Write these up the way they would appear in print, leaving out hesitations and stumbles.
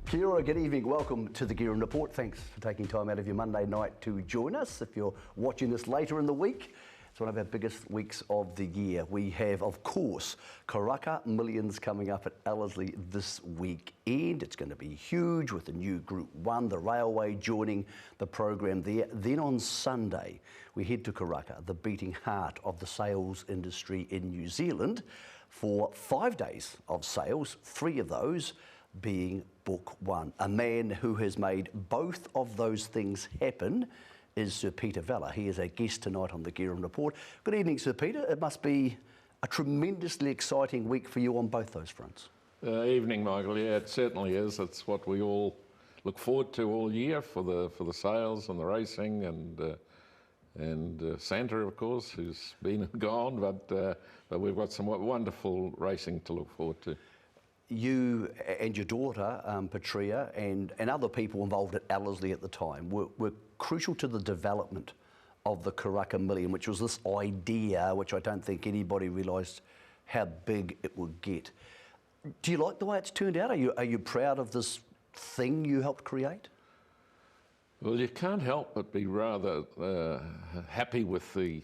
Kia ora, good evening. Welcome to the Guerin Report. Thanks for taking time out of your Monday night to join us. If you're watching this later in the week, it's one of our biggest weeks of the year. We have, of course, Karaka Millions coming up at Ellerslie this weekend. It's going to be huge with the new Group 1, the railway joining the program there. Then on Sunday, we head to Karaka, the beating heart of the sales industry in New Zealand, for 5 days of sales, 3 of those being Book 1. A man who has made both of those things happen is Sir Peter Vela. He is our guest tonight on the Guerin Report. Good evening, Sir Peter. It must be a tremendously exciting week for you on both those fronts. Evening, Michael. Yeah, it certainly is. It's what we all look forward to all year for the sales and the racing and Santa, of course, who's been and gone. But we've got some wonderful racing to look forward to. You and your daughter, Patria, and other people involved at Ellerslie at the time were crucial to the development of the Karaka Million, which was this idea, which I don't think anybody realised how big it would get. Do you like the way it's turned out? Are you proud of this thing you helped create? Well, you can't help but be rather happy with the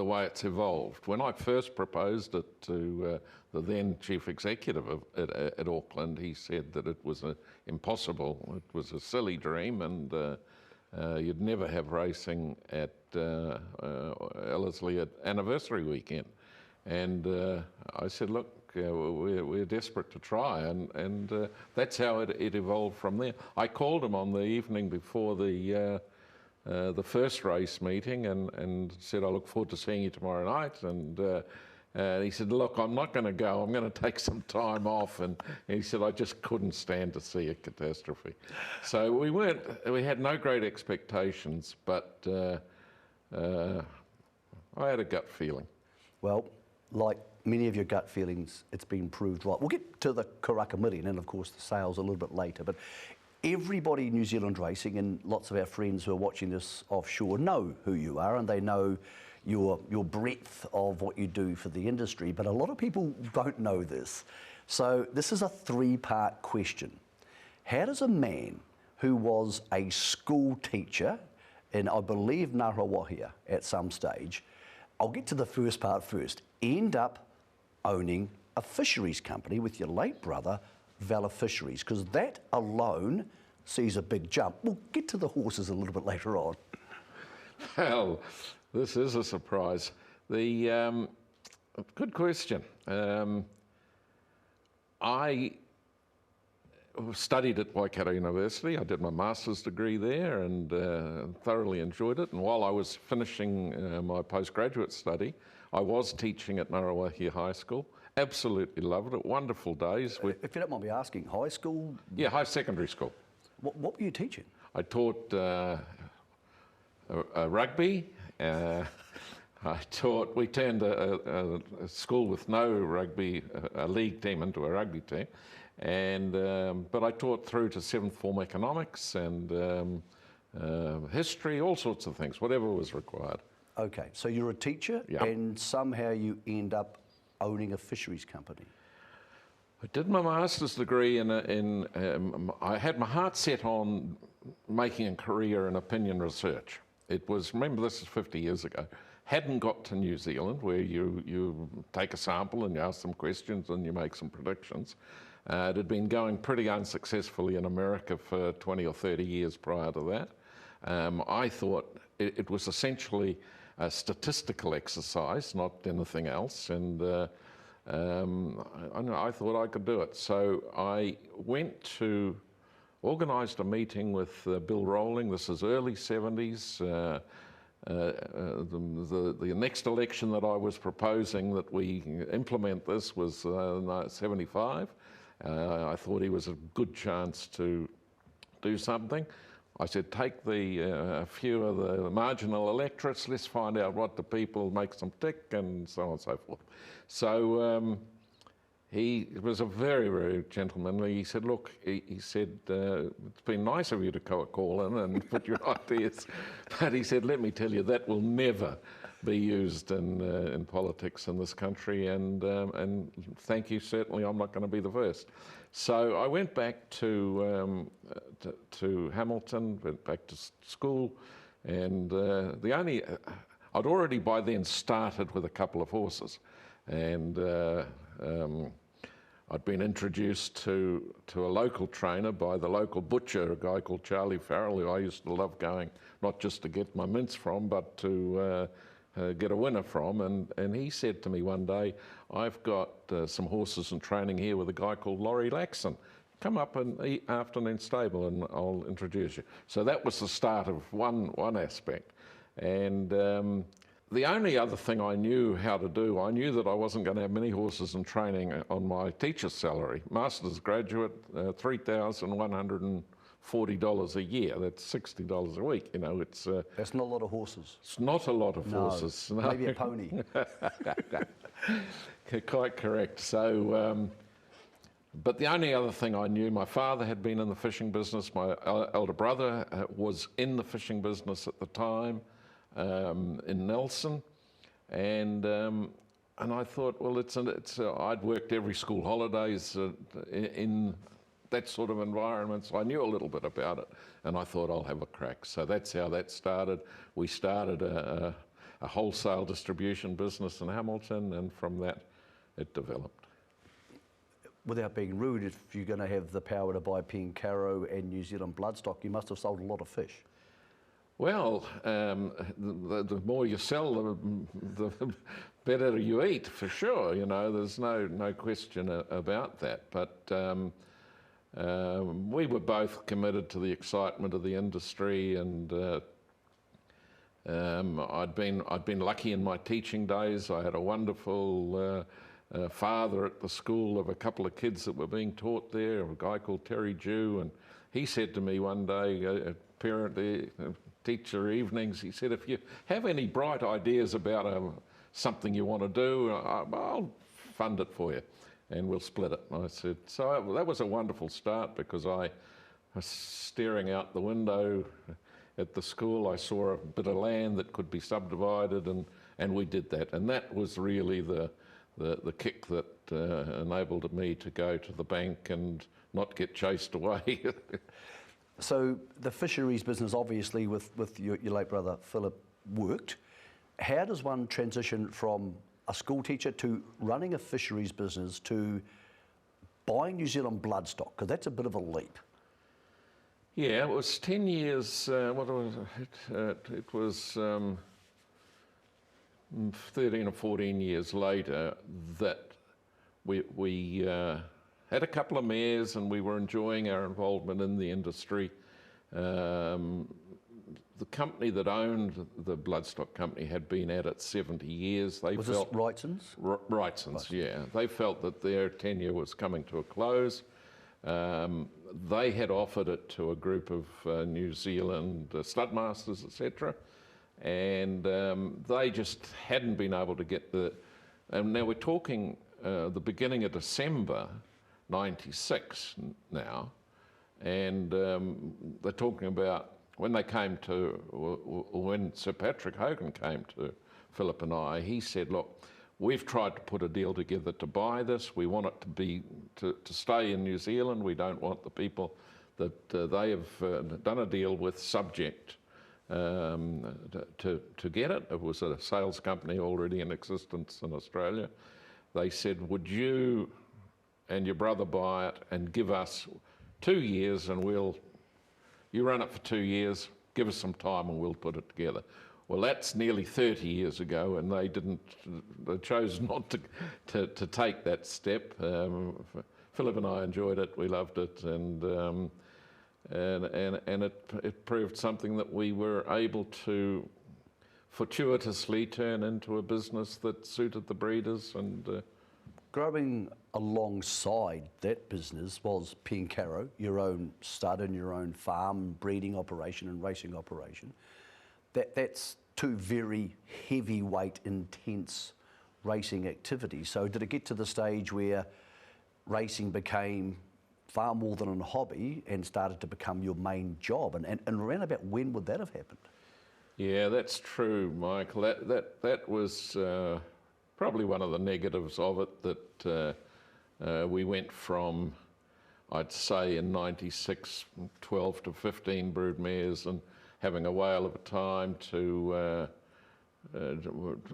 way it's evolved. When I first proposed it to the then chief executive at Auckland, he said that it was impossible. It was a silly dream, and you'd never have racing at Ellerslie at anniversary weekend. And I said, look, we're desperate to try, and that's how it evolved from there. I called him on the evening before the first race meeting and said, I look forward to seeing you tomorrow night. And he said, look, I'm not going to go. I'm going to take some time off. And he said, I just couldn't stand to see a catastrophe. So we had no great expectations, but I had a gut feeling. Well, like many of your gut feelings, it's been proved right. We'll get to the Karaka Million and, of course, the sales a little bit later. But everybody in New Zealand racing, and lots of our friends who are watching this offshore, know who you are, and they know your breadth of what you do for the industry, but a lot of people don't know this. So this is a 3-part question. How does a man who was a school teacher in, I believe, Ngaruawahia at some stage, I'll get to the first part first, end up owning a fisheries company with your late brother, Vela Fisheries? Because that alone sees a big jump. We'll get to the horses a little bit later on. Well, this is a surprise. Good question. I studied at Waikato University. I did my master's degree there and thoroughly enjoyed it. And while I was finishing my postgraduate study, I was teaching at Ngaruawahia High School. Absolutely loved it. Wonderful days. If you don't mind me asking, high school? Yeah, high secondary school. What were you teaching? I taught rugby. We turned a school with no rugby, a league team into a rugby team. But I taught through to 7th form economics and history, all sorts of things, whatever was required. Okay, so you're a teacher, Yep. And somehow you end up owning a fisheries company. I did my master's degree I had my heart set on making a career in opinion research. It was, remember this is 50 years ago, hadn't got to New Zealand where you take a sample and you ask them questions and you make some predictions. It had been going pretty unsuccessfully in America for 20 or 30 years prior to that. I thought it was essentially a statistical exercise, not anything else, and I thought I could do it. So I went to, organised a meeting with Bill Rowling. This is early 70s. The next election that I was proposing that we implement this was 75. I thought he was a good chance to do something. I said, take a few of the marginal electorates, let's find out what the people makes them tick, and so on and so forth. So he was a very, very gentlemanly. He said, look, he said, it's been nice of you to call in and put your ideas. But he said, let me tell you, that will never be used in politics in this country, and thank you. Certainly, I'm not going to be the first. So I went back to Hamilton, went back to school, and I'd already by then started with a couple of horses, and I'd been introduced to a local trainer by the local butcher, a guy called Charlie Farrell, who I used to love going, not just to get my mince from, but to get a winner from. And he said to me one day, I've got some horses in training here with a guy called Laurie Laxon. Come up in afternoon stable and I'll introduce you. So that was the start of one aspect. And the only other thing I knew how to do, I knew that I wasn't going to have many horses in training on my teacher's salary. Master's graduate, $3,140 a year. That's $60 a week. You know, it's that's not a lot of horses. It's not a lot of horses. No. Maybe a pony. Quite correct. So, but the only other thing I knew, my father had been in the fishing business. My elder brother was in the fishing business at the time. In Nelson, and I thought, well, I'd worked every school holidays in that sort of environment, so I knew a little bit about it, and I thought I'll have a crack. So that's how that started. We started a wholesale distribution business in Hamilton, and from that it developed. Without being rude, if you're going to have the power to buy Pinkaro and New Zealand bloodstock, you must have sold a lot of fish. Well, the more you sell, the better you eat, for sure. You know, there's no question about that. But we were both committed to the excitement of the industry, and I'd been lucky in my teaching days. I had a wonderful father at the school of a couple of kids that were being taught there, a guy called Terry Jew, and he said to me one day, teacher evenings, he said, if you have any bright ideas about something you want to do, I'll fund it for you and we'll split it. And I said, so that was a wonderful start, because I was staring out the window at the school. I saw a bit of land that could be subdivided, and we did that. And that was really the kick that enabled me to go to the bank and not get chased away. So the fisheries business, obviously, with your late brother Philip, worked. How does one transition from a school teacher to running a fisheries business to buying New Zealand bloodstock? Because that's a bit of a leap. Yeah, it was 10 years, what was it? It was 13 or 14 years later that we had a couple of mares, and we were enjoying our involvement in the industry. The company that owned the bloodstock company had been at it 70 years. Was this Wrightson's? Wrightson's, yeah. They felt that their tenure was coming to a close. They had offered it to a group of New Zealand studmasters, etc., and they just hadn't been able to get and now we're talking the beginning of December 96 now, and they're talking about when Sir Patrick Hogan came to Philip and I, he said, look, we've tried to put a deal together to buy this. We want it to stay in New Zealand. We don't want the people that they have done a deal with subject to get it. It was a sales company already in existence in Australia. They said, would you and your brother buy it and give us 2 years, and you run it for 2 years, give us some time and we'll put it together. Well, that's nearly 30 years ago, and they chose not to take that step. Philip and I enjoyed it, we loved it, and it proved something that we were able to fortuitously turn into a business that suited the breeders. And growing alongside that business was Pinkaro, your own stud and your own farm, breeding operation and racing operation. That's two very heavyweight, intense racing activities. So did it get to the stage where racing became far more than a hobby and started to become your main job? And around about when would that have happened? Yeah, that's true, Michael. That was probably one of the negatives of it, that we went from, I'd say in '96, 12 to 15 brood mares and having a whale of a time, to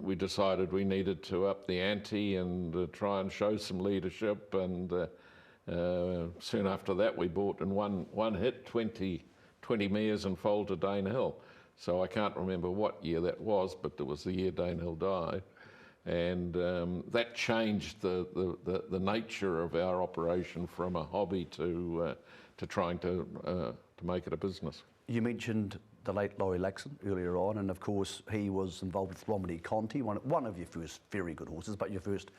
we decided we needed to up the ante and try and show some leadership, and soon after that we bought in one hit 20 mares and foaled to Danehill. So I can't remember what year that was, but it was the year Danehill died. And that changed the nature of our operation from a hobby to trying to make it a business. You mentioned the late Laurie Laxon earlier on, and of course he was involved with Romney Conti, one of your first very good horses, but your first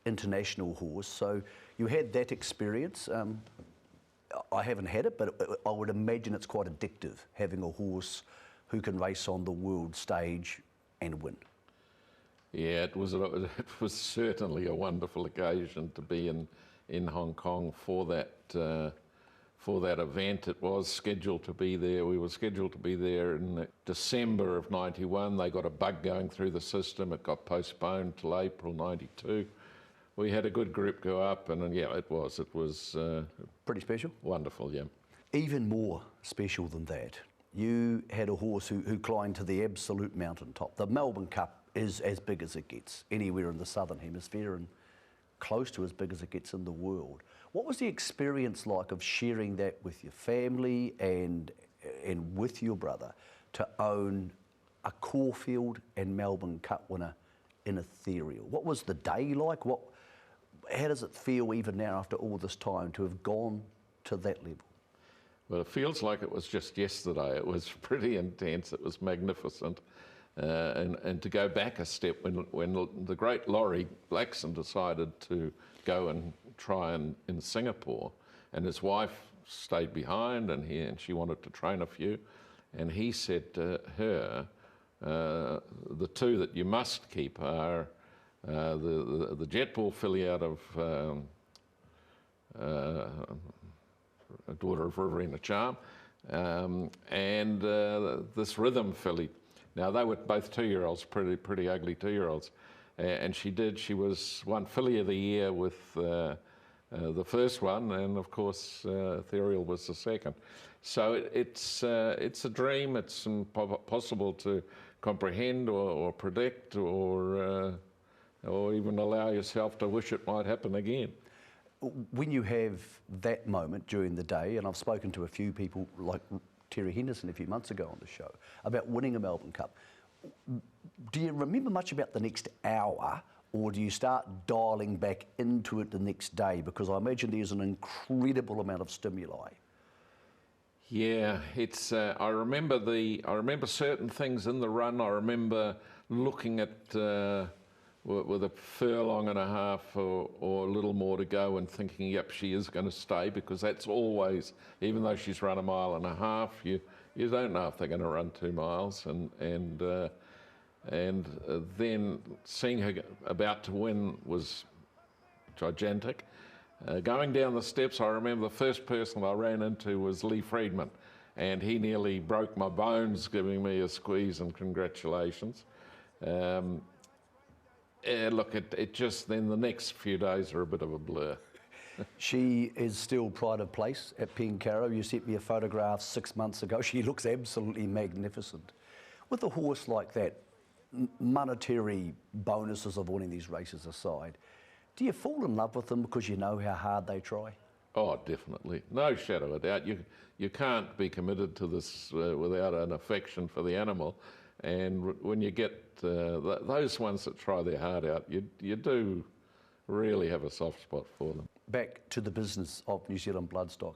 international horse. So you had that experience. I haven't had it, but I would imagine it's quite addictive, having a horse who can race on the world stage and win. Yeah, it was certainly a wonderful occasion to be in Hong Kong for that event. It was scheduled to be there. We were scheduled to be there in December of '91. They got a bug going through the system. It got postponed till April '92. We had a good group go up, and yeah, it was pretty special. Wonderful, yeah. Even more special than that, you had a horse who climbed to the absolute mountaintop. The Melbourne Cup is as big as it gets anywhere in the Southern Hemisphere, and close to as big as it gets in the world. What was the experience like of sharing that with your family and with your brother, to own a Caulfield and Melbourne Cup winner in Ethereal? What was the day like? How does it feel even now after all this time to have gone to that level? Well, it feels like it was just yesterday. It was pretty intense. It was magnificent. And to go back a step, when the great Laurie Laxon decided to go and try in Singapore, and his wife stayed behind, and she wanted to train a few, and he said to her, the two that you must keep are the jet ball filly out of a daughter of Riverina Charm, and this rhythm filly. Now, they were both 2-year-olds, pretty ugly 2-year-olds. And she won filly of the year with the first one, and of course, Ethereal was the second. So it's a dream. It's impossible to comprehend or predict or even allow yourself to wish it might happen again. When you have that moment during the day, and I've spoken to a few people like Terry Henderson a few months ago on the show about winning a Melbourne Cup, do you remember much about the next hour, or do you start dialing back into it the next day? Because I imagine there's an incredible amount of stimuli. Yeah, it's. I remember certain things in the run. I remember looking at with a furlong and a half or a little more to go and thinking, yep, she is going to stay, because that's always, even though she's run a mile and a half, you don't know if they're going to run 2 miles, and then seeing her about to win was gigantic. Going down the steps, I remember the first person I ran into was Lee Friedman, and he nearly broke my bones giving me a squeeze and congratulations. Look, it just, then the next few days are a bit of a blur. She is still pride of place at Pencarrow. You sent me a photograph 6 months ago. She looks absolutely magnificent. With a horse like that, monetary bonuses of winning these races aside, do you fall in love with them because you know how hard they try? Oh, definitely. No shadow of doubt. You can't be committed to this without an affection for the animal. And when you get those ones that try their heart out, you do really have a soft spot for them. Back to the business of New Zealand Bloodstock,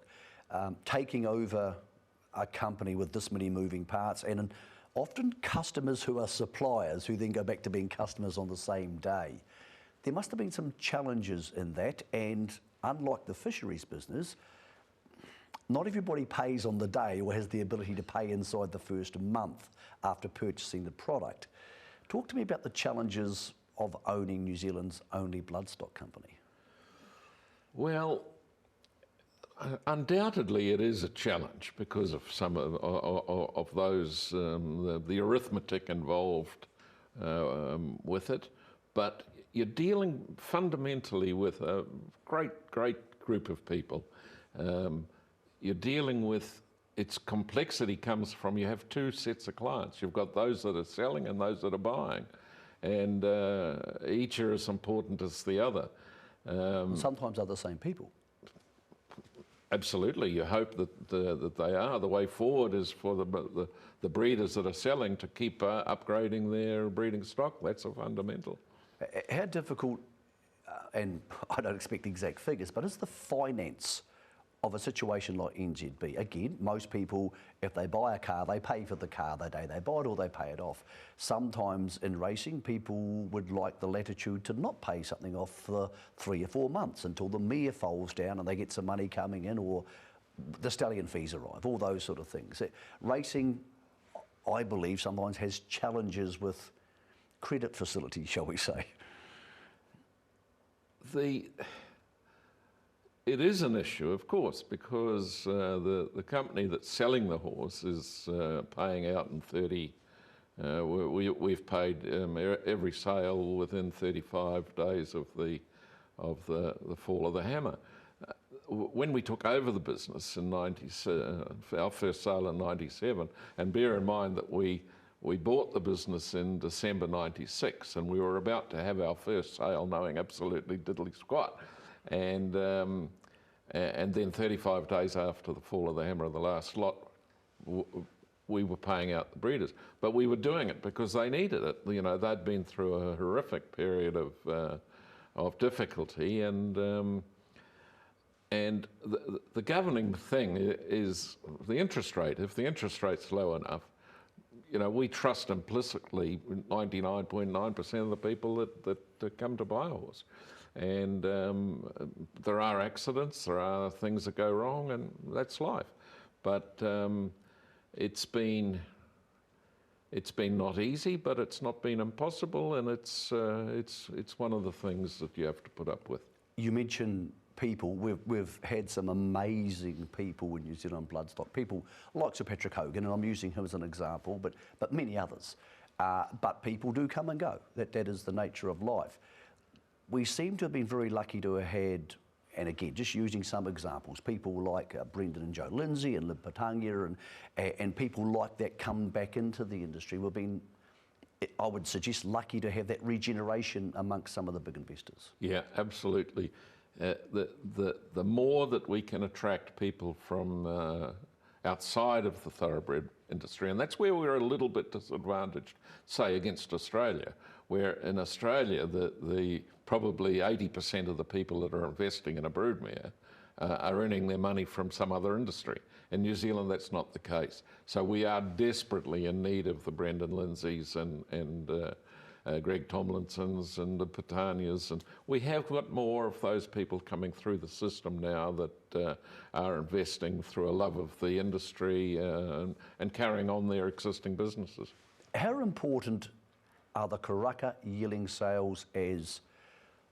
taking over a company with this many moving parts, and often customers who are suppliers who then go back to being customers on the same day. There must have been some challenges in that, and unlike the fisheries business, not everybody pays on the day or has the ability to pay inside the first month after purchasing the product. Talk to me about the challenges of owning New Zealand's only bloodstock company. Well, Undoubtedly, it is a challenge because of some of those, the arithmetic involved with it. But you're dealing fundamentally with a great group of people. You're dealing with, its complexity comes from, you have two sets of clients. You've got those that are selling and those that are buying. And each are as important as the other. Sometimes they're the same people. Absolutely, you hope that they are. The way forward is for the breeders that are selling to keep upgrading their breeding stock. That's a fundamental. How difficult, and I don't expect exact figures, but is the finance of a situation like NZB? Again, most people, if they buy a car, they pay for the car the day they buy it or they pay it off. Sometimes in racing, people would like the latitude to not pay something off for 3 or 4 months until the mare folds down and they get some money coming in, or the stallion fees arrive, all those sort of things. Racing, I believe, sometimes has challenges with credit facilities, shall we say. It is an issue, of course, because the company that's selling the horse is paying out in 30. We've paid every sale within 35 days of the fall of the hammer. When we took over the business in our first sale in '97, and bear in mind that we bought the business in December '96, and we were about to have our first sale, knowing absolutely diddly squat. And then 35 days after the fall of the hammer of the last lot, we were paying out the breeders. But we were doing it because they needed it. You know, they'd been through a horrific period of difficulty, and the governing thing is the interest rate. If the interest rate's low enough, you know, we trust implicitly 99.9% of the people that come to buy a horse. And there are accidents, there are things that go wrong, and that's life. But it's been not easy, but it's not been impossible, and it's one of the things that you have to put up with. You mentioned people. We've had some amazing people in New Zealand bloodstock. People like Sir Patrick Hogan, and I'm using him as an example, but many others. But people do come and go. That is the nature of life. We seem to have been very lucky to have had, and again, just using some examples, people like Brendan and Joe Lindsay and Lib Patanga and people like that come back into the industry. We've been, I would suggest, lucky to have that regeneration amongst some of the big investors. Yeah, absolutely. The more that we can attract people from outside of the thoroughbred industry, and that's where we're a little bit disadvantaged, say, against Australia, where in Australia the probably 80% of the people that are investing in a broodmare are earning their money from some other industry. In New Zealand, that's not the case. So we are desperately in need of the Brendan Lindsays and Greg Tomlinsons and the Patangas, and we have got more of those people coming through the system now that are investing through a love of the industry and carrying on their existing businesses. How important are the Karaka yearling sales as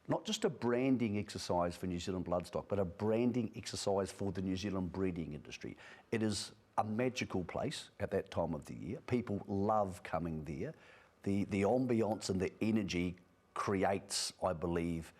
not just a branding exercise for New Zealand bloodstock, but a branding exercise for the New Zealand breeding industry? It is a magical place at that time of the year. People love coming there. The ambience and the energy creates, I believe,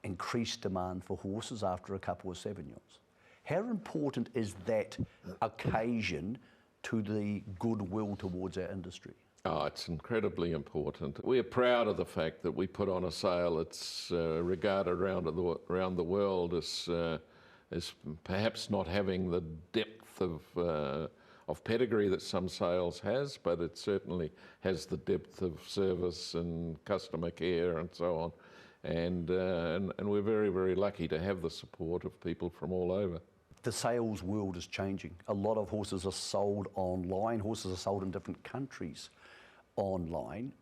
increased demand for horses after a couple of Sauvignons. How important is that occasion to the goodwill towards our industry? Oh, it's incredibly important. We are proud of the fact that we put on a sale that's regarded around the world as perhaps not having the depth of pedigree that some sales has, but it certainly has the depth of service and customer care and so on. And we're very, very lucky to have the support of people from all over. The sales world is changing. A lot of horses are sold online. Horses are sold in different countries online.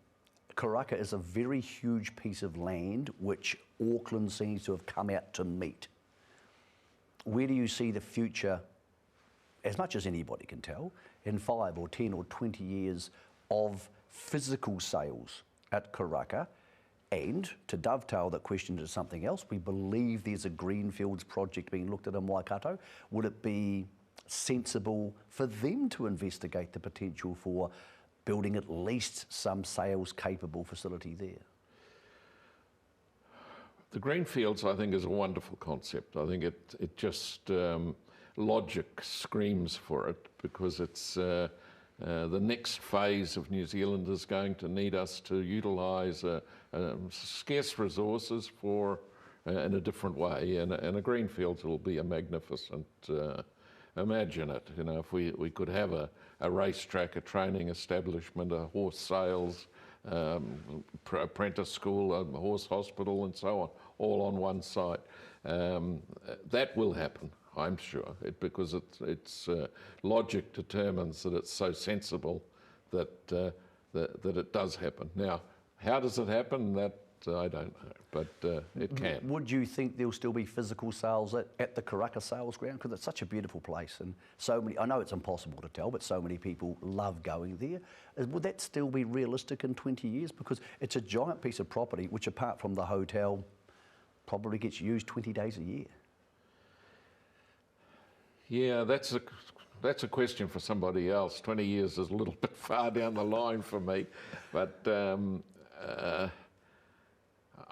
Karaka is a very huge piece of land which Auckland seems to have come out to meet. Where do you see the future, as much as anybody can tell, in 5 or 10 or 20 years of physical sales at Karaka? And to dovetail that question into something else, we believe there's a Greenfields project being looked at in Waikato. Would it be sensible for them to investigate the potential for building at least some sales-capable facility there? The Greenfields, I think, is a wonderful concept. I think it just logic screams for it, because it's the next phase of New Zealand is going to need us to utilise scarce resources for in a different way, and a Greenfields will be a magnificent. Imagine it, you know, if we could have a racetrack, a training establishment, a horse sales, apprentice school, a horse hospital, and so on, all on one site. That will happen, I'm sure, because it's logic determines that it's so sensible that that it does happen. Now, how does it happen? That I don't know, but it can. Would you think there'll still be physical sales at the Karaka Sales ground? Because it's such a beautiful place, and so many, I know it's impossible to tell, but so many people love going there. Would that still be realistic in 20 years? Because it's a giant piece of property, which apart from the hotel, probably gets used 20 days a year. Yeah, that's a question for somebody else. 20 years is a little bit far down the line for me, but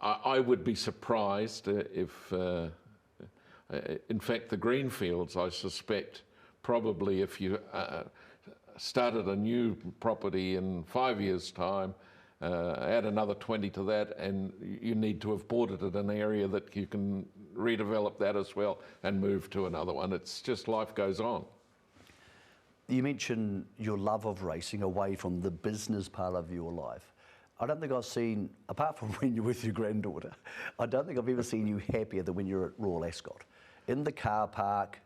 I would be surprised if, in fact, the Greenfields, I suspect, probably if you started a new property in 5 years' time, add another 20 to that, and you need to have bought it at an area that you can redevelop that as well and move to another one. It's just life goes on. You mentioned your love of racing away from the business part of your life. I don't think I've seen, apart from when you're with your granddaughter, I don't think I've ever seen you happier than when you're at Royal Ascot. In the car park,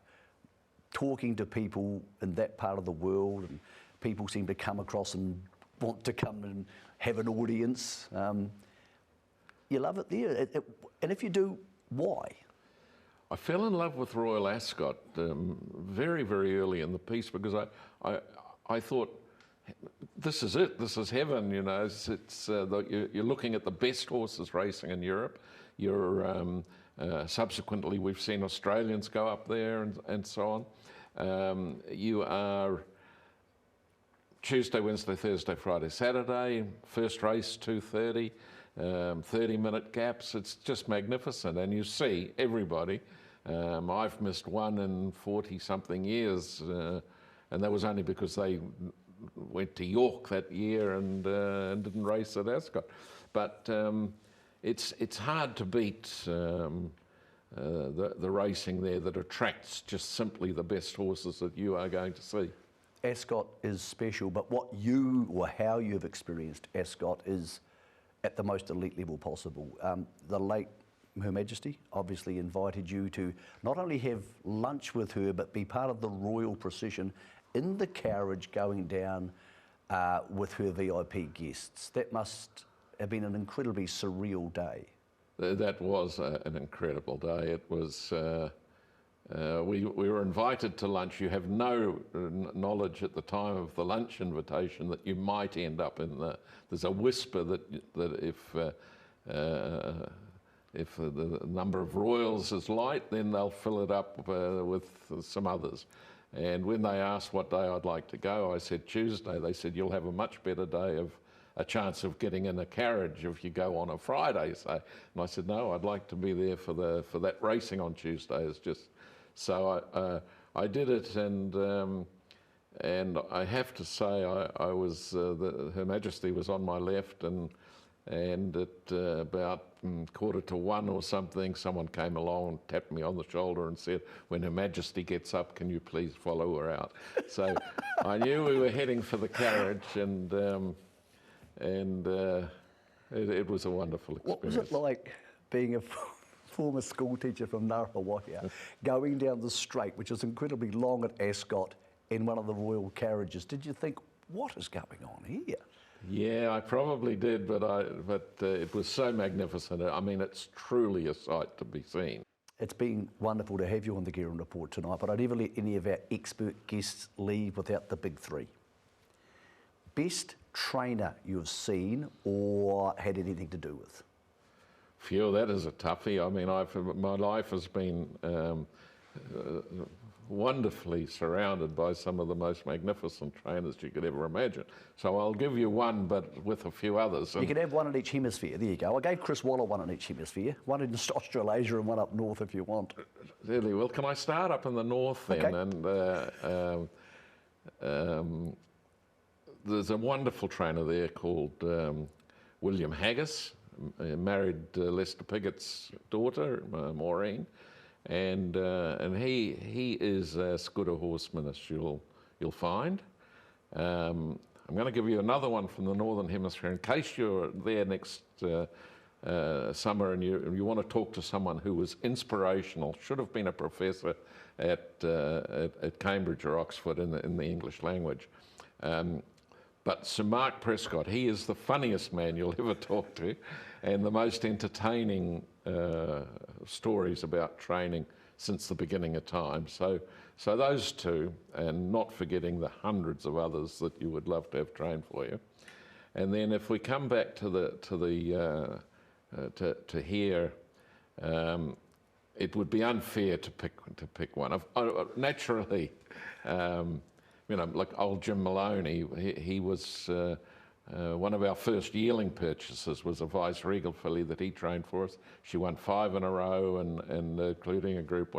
talking to people in that part of the world, and people seem to come across and want to come and have an audience. You love it there. And if you do, why? I fell in love with Royal Ascot very, very early in the piece, because I thought, this is it, this is heaven, you know. You're looking at the best horses racing in Europe. Subsequently, we've seen Australians go up there and so on. You are Tuesday, Wednesday, Thursday, Friday, Saturday, first race 2:30, 30-minute gaps. It's just magnificent, and you see everybody. I've missed one in 40-something years, and that was only because they went to York that year and didn't race at Ascot. But it's hard to beat the racing there that attracts just simply the best horses that you are going to see. Ascot is special, but what you or how you've experienced Ascot is at the most elite level possible. The late Her Majesty obviously invited you to not only have lunch with her, but be part of the royal procession in the carriage going down with her VIP guests. That must have been an incredibly surreal day. That was an incredible day. It was, we were invited to lunch. You have no knowledge at the time of the lunch invitation that you might end up in there's a whisper that if the number of royals is light, then they'll fill it up with some others. And when they asked what day I'd like to go, I said Tuesday. They said, you'll have a much better day of a chance of getting in a carriage if you go on a Friday. And I said, no, I'd like to be there for that racing on Tuesday. It's just, so I did it, and I have to say I was, Her Majesty was on my left, and at about 1:45 or something, someone came along and tapped me on the shoulder and said, when Her Majesty gets up, can you please follow her out? So I knew we were heading for the carriage, and it was a wonderful experience. What was it like being a former school teacher from Ngaruawahia, going down the straight, which is incredibly long at Ascot, in one of the royal carriages? Did you think, what is going on here? Yeah, I probably did, but it was so magnificent. I mean, it's truly a sight to be seen. It's been wonderful to have you on the Guerin Report tonight, but I'd never let any of our expert guests leave without the big three. Best trainer you've seen or had anything to do with? Phew, that is a toughie. I mean, my life has been wonderfully surrounded by some of the most magnificent trainers you could ever imagine. So I'll give you one, but with a few others. You can have one in each hemisphere. There you go. I gave Chris Waller one in each hemisphere, one in Australasia and one up north if you want. Really? Well, can I start up in the north then? Okay. And there's a wonderful trainer there called William Haggis, married Lester Piggott's daughter, Maureen. And he is as good a horseman as you'll find. I'm going to give you another one from the Northern Hemisphere in case you're there next summer and you want to talk to someone who was inspirational, should have been a professor at Cambridge or Oxford in the English language. But Sir Mark Prescott, he is the funniest man you'll ever talk to, and the most entertaining stories about training since the beginning of time. So those two, and not forgetting the hundreds of others that you would love to have trained for you. And then if we come back to here, it would be unfair to pick one. Naturally, you know, like old Jim Maloney, he was one of our first yearling purchases was a Vice Regal filly that he trained for us. She won 5 in a row, and including a group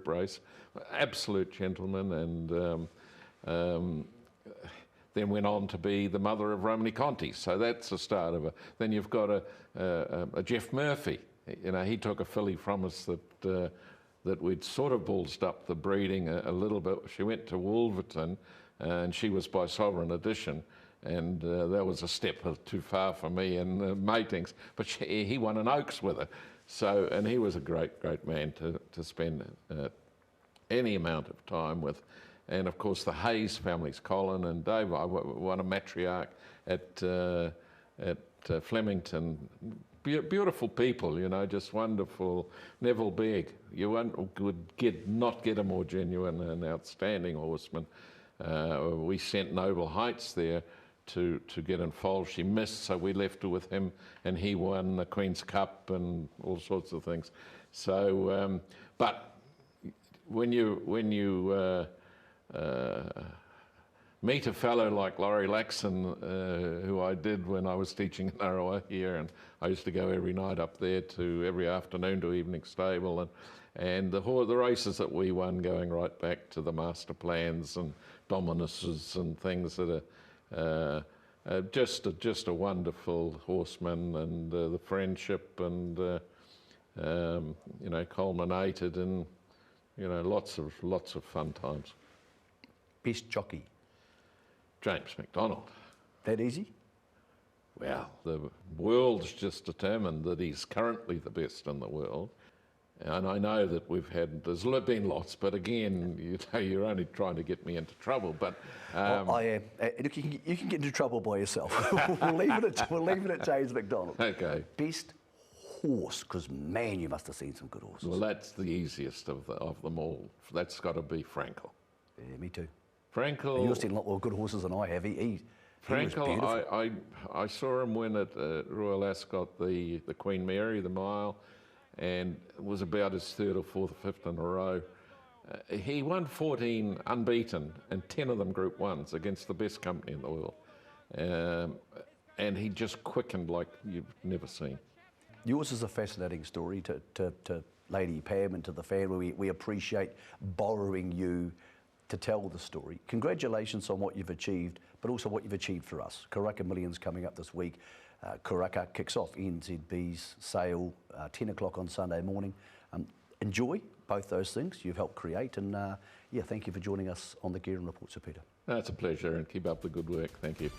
race. Absolute gentleman, and then went on to be the mother of Romany Conti. So that's the start of it. Then you've got a Jeff Murphy. You know, he took a filly from us that we'd sort of ballsed up the breeding a little bit. She went to Wolverton, and she was by Sovereign Edition. And that was a step too far for me in matings. But he won an Oaks with her. So, and he was a great, great man to spend any amount of time with. And of course the Hayes families, Colin and Dave. I won a matriarch at Flemington. Beautiful people, you know, just wonderful. Neville Begg, you would not get a more genuine and outstanding horseman. We sent Noble Heights there to get involved. She missed, so we left her with him, and he won the Queen's Cup and all sorts of things. So, but when you meet a fellow like Laurie Laxon, who I did when I was teaching in Arawa here, and I used to go every night up there every afternoon to evening stable, and the races that we won, going right back to the master plans and Dominuses and things that are just a wonderful horseman, and the friendship and you know, culminated in, you know, lots of fun times. Best jockey? James McDonald. That easy? Well, the world's just determined that he's currently the best in the world. And I know that there's been lots, but again, you know, you're only trying to get me into trouble. But I am. Look, you can get into trouble by yourself. we'll leave it at James McDonald. Okay. Best horse, because man, you must have seen some good horses. Well, that's the easiest of them all. That's got to be Frankel. Yeah, me too. Frankel. You've seen a lot more good horses than I have. He Frankel, I saw him win at Royal Ascot the Queen Mary, the mile, and it was about his 3rd or 4th or 5th in a row. He won 14 unbeaten, and 10 of them Group 1s against the best company in the world. And he just quickened like you've never seen. Yours is a fascinating story to Lady Pam and to the family. We appreciate borrowing you to tell the story. Congratulations on what you've achieved, but also what you've achieved for us. Karaka Millions coming up this week. Karaka kicks off NZB's sale 10 o'clock on Sunday morning. Enjoy both those things you've helped create, and yeah, thank you for joining us on the Guerin Report, Sir Peter. It's a pleasure, and keep up the good work. Thank you.